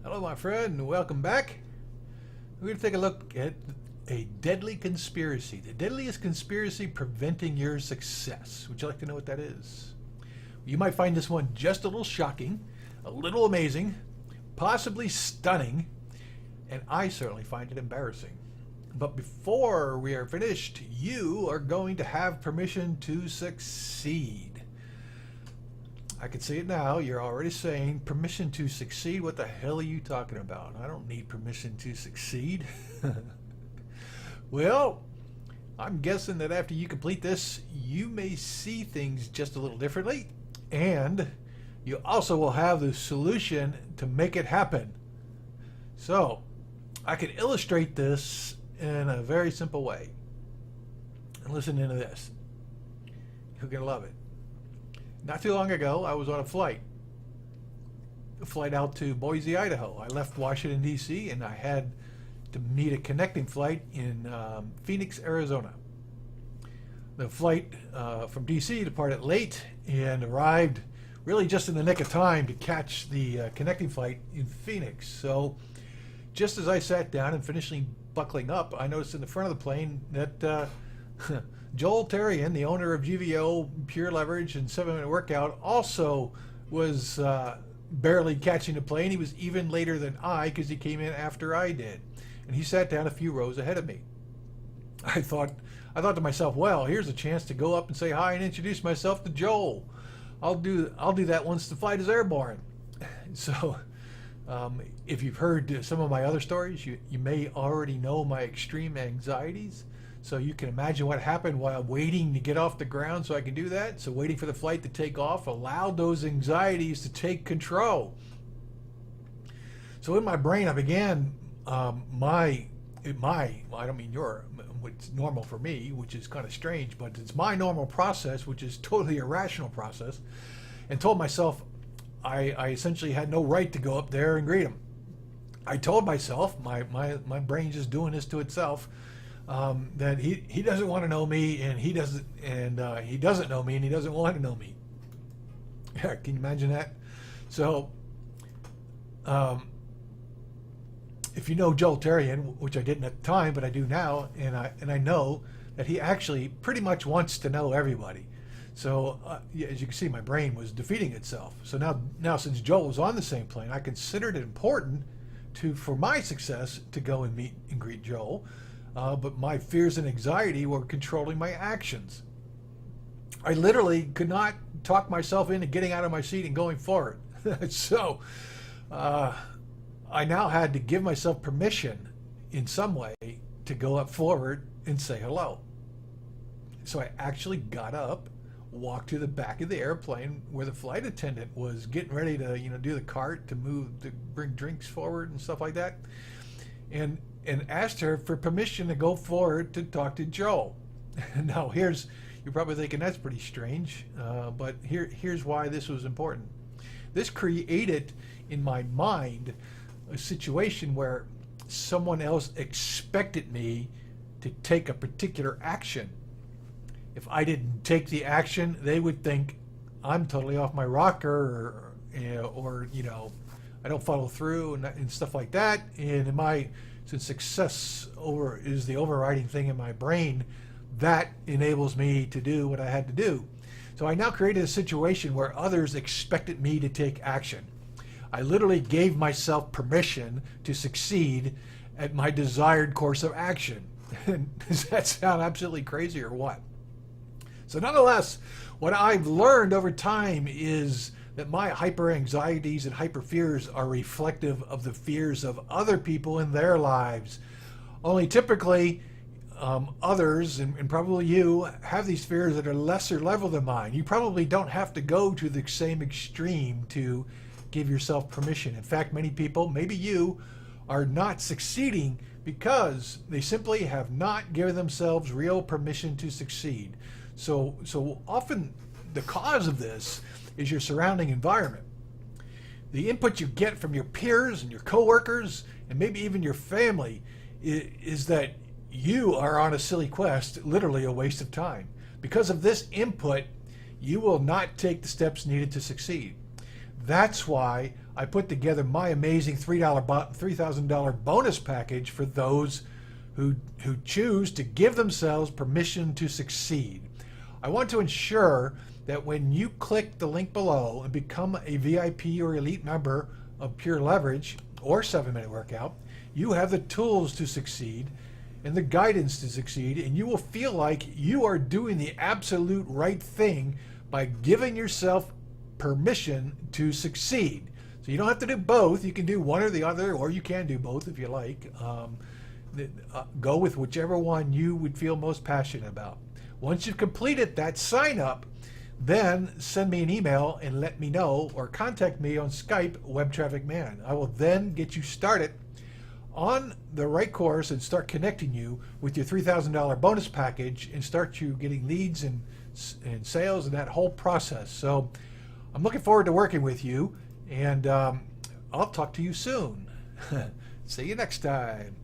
Hello, my friend, and welcome back. We're going to take a look at a deadly conspiracy, the deadliest conspiracy preventing your success. Would you like to know what that is? You might find this one just a little shocking, a little amazing, possibly stunning, and I certainly find it embarrassing. But before we are finished, you are going to have permission to succeed. I can see it now. You're already saying, permission to succeed? What the hell are you talking about? I don't need permission to succeed. Well, I'm guessing that after you complete this, you may see things just a little differently, and you also will have the solution to make it happen. So, I can illustrate this in a very simple way. And listen into this. You're going to love it. Not too long ago, I was on a flight out to Boise, Idaho. I left Washington, D.C., and I had to meet a connecting flight in Phoenix, Arizona. The flight from D.C. departed late and arrived really just in the nick of time to catch the connecting flight in Phoenix. So just as I sat down and finished buckling up, I noticed in the front of the plane that Joel Terrian, the owner of GVO, Pure Leverage, and 7-Minute Workout, also was barely catching the plane. He was even later than I because he came in after I did. And he sat down a few rows ahead of me. I thought to myself, well, here's a chance to go up and say hi and introduce myself to Joel. I'll do that once the flight is airborne. So if you've heard some of my other stories, you may already know my extreme anxieties. So you can imagine what happened while waiting to get off the ground so I can do that. So waiting for the flight to take off allowed those anxieties to take control. So in my brain, I began I don't mean what's normal for me, which is kind of strange, but it's my normal process, which is totally irrational process, and told myself I essentially had no right to go up there and greet him. I told myself, my brain just doing this to itself, that he doesn't want to know me, and he doesn't know me, and he doesn't want to know me. Yeah, can you imagine that? So, if you know Joel Terrian, which I didn't at the time, but I do now, and I know that he actually pretty much wants to know everybody. So, as you can see, my brain was defeating itself. So now since Joel was on the same plane, I considered it important for my success to go and meet and greet Joel. But my fears and anxiety were controlling my actions. I literally could not talk myself into getting out of my seat and going forward. So I now had to give myself permission in some way to go up forward and say hello. So I actually got up, walked to the back of the airplane where the flight attendant was getting ready to do the cart to bring drinks forward and stuff like that, and asked her for permission to go forward to talk to Joel. Now you're probably thinking that's pretty strange, but here's why this was important. This created in my mind a situation where someone else expected me to take a particular action. If I didn't take the action, they would think I'm totally off my rocker, or I don't follow through and stuff like that. And since success is the overriding thing in my brain, that enables me to do what I had to do. So I now created a situation where others expected me to take action. I literally gave myself permission to succeed at my desired course of action. Does that sound absolutely crazy or what? So nonetheless, what I've learned over time is that my hyper anxieties and hyper fears are reflective of the fears of other people in their lives. Only typically others, and probably you, have these fears that are lesser level than mine. You probably don't have to go to the same extreme to give yourself permission. In fact, many people, maybe you, are not succeeding because they simply have not given themselves real permission to succeed. So often the cause of this is your surrounding environment. The input you get from your peers and your coworkers and maybe even your family is that you are on a silly quest, literally a waste of time. Because of this input, you will not take the steps needed to succeed. That's why I put together my amazing $3,000 bonus package for those who choose to give themselves permission to succeed. I want to ensure that when you click the link below and become a VIP or elite member of Pure Leverage or 7-Minute Workout, you have the tools to succeed and the guidance to succeed, and you will feel like you are doing the absolute right thing by giving yourself permission to succeed. So you don't have to do both. You can do one or the other, or you can do both if you like. Go with whichever one you would feel most passionate about. Once you've completed that sign up, then send me an email and let me know, or contact me on Skype, Web Traffic Man. I will then get you started on the right course and start connecting you with your $3,000 bonus package and start you getting leads and sales and that whole process. So I'm looking forward to working with you, and I'll talk to you soon. See you next time.